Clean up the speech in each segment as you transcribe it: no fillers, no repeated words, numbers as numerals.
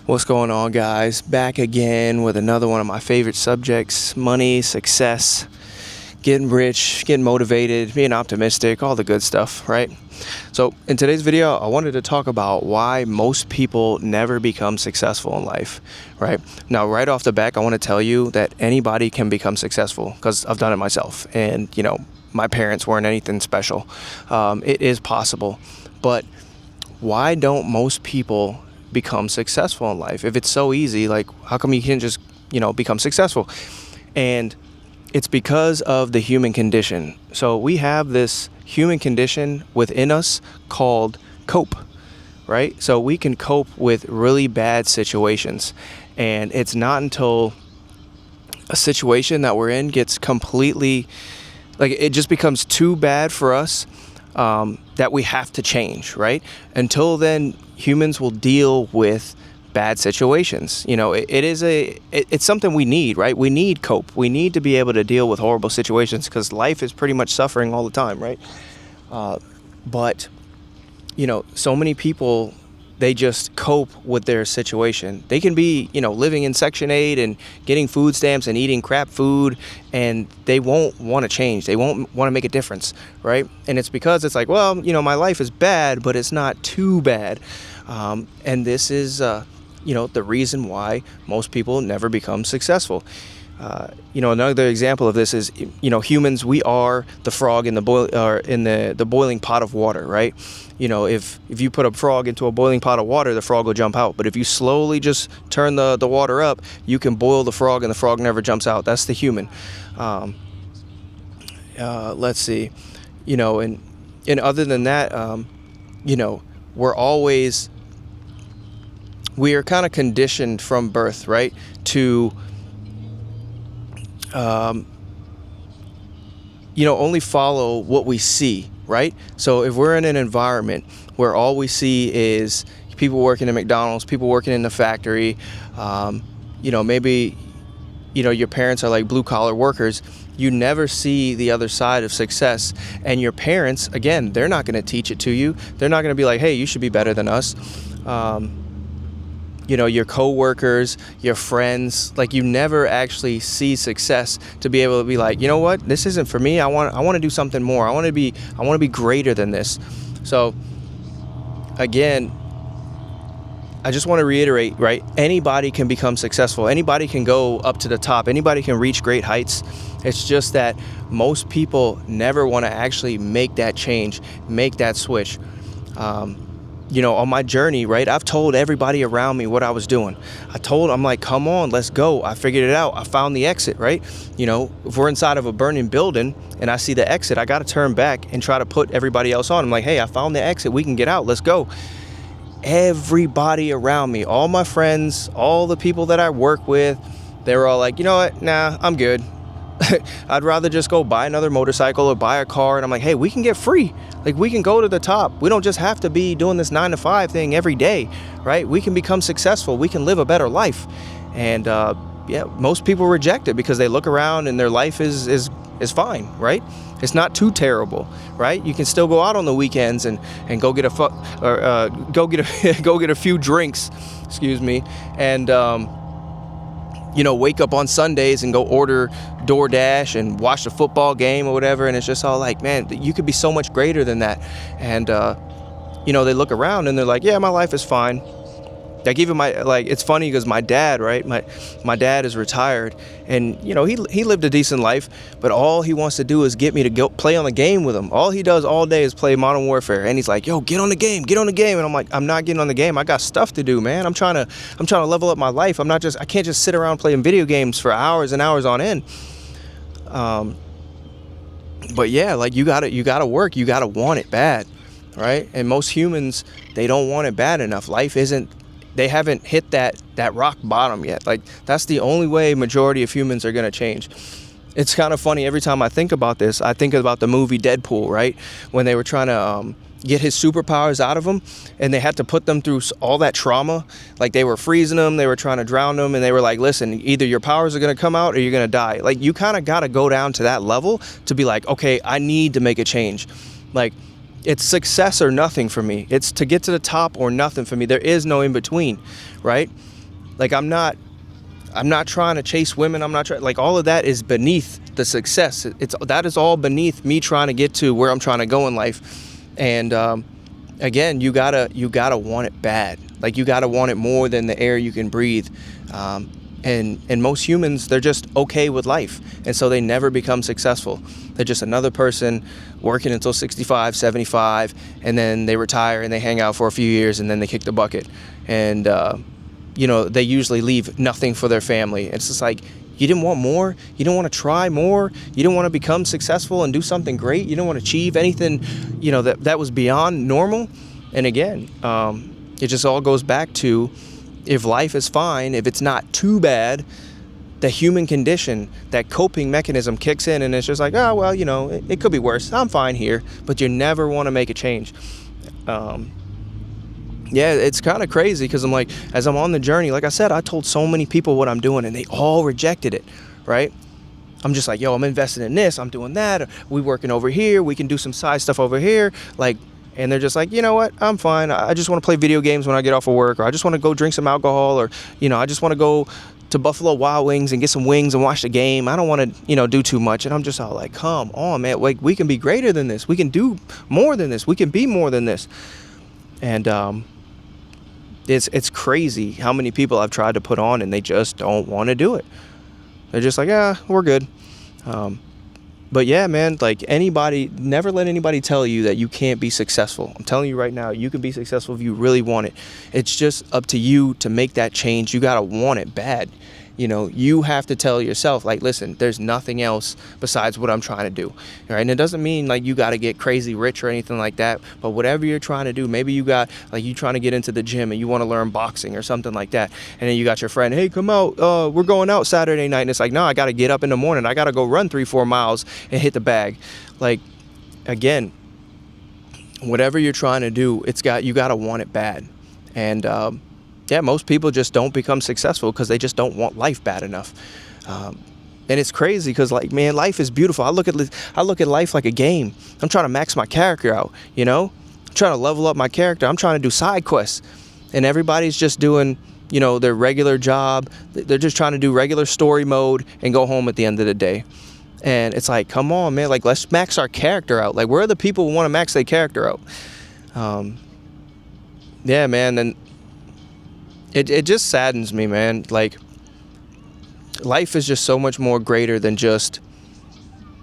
What's going on, guys? Back again with another one of my favorite subjects: money, success, getting rich, getting motivated, being optimistic, all the good stuff, right? So in today's video, I wanted to talk about why most people never become successful in life, right? Now, right off the back, I want to tell you that anybody can become successful because I've done it myself. And, my parents weren't anything special. It is possible. But why don't most people become successful in life? If it's so easy, like, how come you can't just, become successful? And it's because of the human condition. So we have this human condition within us called cope, right? So we can cope with really bad situations. And it's not until a situation that we're in gets completely, like, it just becomes too bad for us, that we have to change, right? Until then, humans will deal with bad situations. It's something we need, right? We need cope. We need to be able to deal with horrible situations because life is pretty much suffering all the time, right? But so many people, they just cope with their situation. They can be, living in Section 8 and getting food stamps and eating crap food, and they won't want to change. They won't want to make a difference, right? And it's because it's like, well, my life is bad, but it's not too bad. And this is, the reason why most people never become successful. Another example of this is, humans, we are the frog in the boiling pot of water, right? If you put a frog into a boiling pot of water, the frog will jump out. But if you slowly just turn the water up, you can boil the frog and the frog never jumps out. That's the human. Let's see, and other than that, we are kind of conditioned from birth, right, to only follow what we see, right? So if we're in an environment where all we see is people working at McDonald's, people working in the factory, maybe, your parents are like blue collar workers, you never see the other side of success. And your parents, again, they're not going to teach it to you. They're not going to be like, hey, you should be better than us. Your coworkers, your friends, like, you never actually see success to be able to be like, you know what, this isn't for me. I want to do something more. I want to be greater than this. So again, I just want to reiterate, right? Anybody can become successful. Anybody can go up to the top. Anybody can reach great heights. It's just that most people never want to actually make that change, make that switch. On my journey, right, I've told everybody around me what I was doing. I'm like, come on, let's go. I figured it out. I found the exit, right? If we're inside of a burning building and I see the exit, I got to turn back and try to put everybody else on. I'm like, hey, I found the exit. We can get out. Let's go. Everybody around me, all my friends, all the people that I work with, they were all like, you know what? Nah, I'm good. I'd rather just go buy another motorcycle or buy a car. And I'm like, hey, we can get free. Like, we can go to the top. We don't just have to be doing this 9-to-5 thing every day, right? We can become successful. We can live a better life. And most people reject it because they look around and their life is fine, right? It's not too terrible, right? You can still go out on the weekends and go get go get a few drinks, and wake up on Sundays and go order DoorDash and watch the football game or whatever. And it's just all like, man, you could be so much greater than that. And, they look around and they're like, yeah, my life is fine. Like, even it's funny because my dad, right? My dad is retired and, he lived a decent life, but all he wants to do is get me to go play on the game with him. All he does all day is play Modern Warfare. And he's like, yo, get on the game. And I'm like, I'm not getting on the game. I got stuff to do, man. I'm trying to level up my life. I can't just sit around playing video games for hours and hours on end. But yeah, like, you gotta work. You gotta want it bad, right? And most humans, they don't want it bad enough. They haven't hit that rock bottom yet. Like, that's the only way majority of humans are going to change. It's kind of funny. Every time I think about this, I think about the movie Deadpool, right? When they were trying to get his superpowers out of him and they had to put them through all that trauma. Like, they were freezing him, they were trying to drown him, and they were like, listen, either your powers are going to come out or you're going to die. Like, you kind of got to go down to that level to be like, okay, I need to make a change. Like, It's success or nothing for me. It's to get to the top or nothing for me. There is no in between, right? Like I'm not trying to chase women. I'm not trying, like, all of that is beneath the success. That is all beneath me trying to get to where I'm trying to go in life. And again, you gotta want it bad. Like, you gotta want it more than the air you can breathe. And most humans, they're just okay with life, and so they never become successful. They're just another person working until 65, 75, and then they retire and they hang out for a few years and then they kick the bucket. And they usually leave nothing for their family. It's just like, you didn't want more? You don't want to try more? You don't want to become successful and do something great? You don't want to achieve anything, that was beyond normal? And again, it just all goes back to, if life is fine, if it's not too bad, the human condition, that coping mechanism kicks in, and it's just like, oh, well, it could be worse. I'm fine here. But you never want to make a change. Yeah, it's kind of crazy, because I'm like, as I'm on the journey, like I said, I told so many people what I'm doing and they all rejected it, right? I'm just like, yo, I'm investing in this, I'm doing that, we working over here, we can do some side stuff over here, like, and they're just like, you know what, I'm fine. I just want to play video games when I get off of work, or I just want to go drink some alcohol, or, I just want to go to Buffalo Wild Wings and get some wings and watch the game. I don't want to, do too much. And I'm just all like, come on, man, like, we can be greater than this. We can do more than this. We can be more than this. And, it's crazy how many people I've tried to put on and they just don't want to do it. They're just like, yeah, we're good. But yeah, man, like, never let anybody tell you that you can't be successful. I'm telling you right now, you can be successful if you really want it. It's just up to you to make that change. You got to want it bad. You have to tell yourself, like, listen, there's nothing else besides what I'm trying to do. Right? And it doesn't mean like you got to get crazy rich or anything like that. But whatever you're trying to do, maybe you trying to get into the gym and you want to learn boxing or something like that. And then you got your friend, hey, come out. We're going out Saturday night. And it's like, no, I got to get up in the morning. I got to go run 3-4 miles and hit the bag. Like, again, whatever you're trying to do, you got to want it bad. And, yeah, most people just don't become successful because they just don't want life bad enough. And it's crazy because, like, man, life is beautiful. I look at life like a game. I'm trying to max my character out, I'm trying to level up my character. I'm trying to do side quests. And everybody's just doing, their regular job. They're just trying to do regular story mode and go home at the end of the day. And it's like, come on, man, like, let's max our character out. Like, where are the people who want to max their character out? Yeah, man, and it just saddens me, man. Like, life is just so much more greater than just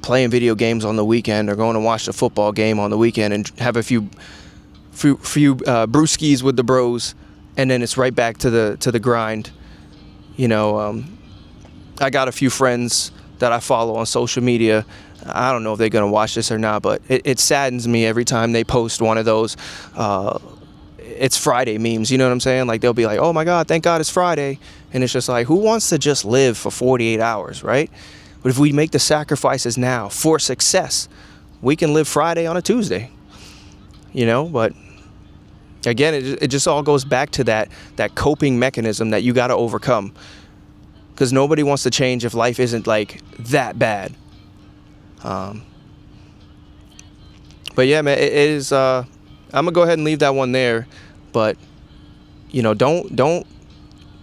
playing video games on the weekend or going to watch the football game on the weekend and have a few brewskis with the bros, and then it's right back to the grind. I got a few friends that I follow on social media. I don't know if they're gonna watch this or not, but it saddens me every time they post one of those it's Friday memes, you know what I'm saying? Like, they'll be like, oh my God, thank God it's Friday. And it's just like, who wants to just live for 48 hours, right? But if we make the sacrifices now for success, we can live Friday on a Tuesday, But again, it just all goes back to that coping mechanism that you got to overcome. Because nobody wants to change if life isn't, like, that bad. But yeah, man, it is, I'm going to go ahead and leave that one there. But, don't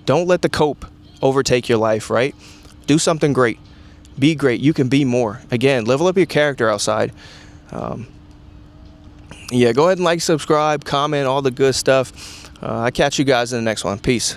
let the cope overtake your life, right? Do something great. Be great. You can be more. Again, level up your character outside. Yeah, go ahead and like, subscribe, comment, all the good stuff. I'll catch you guys in the next one. Peace.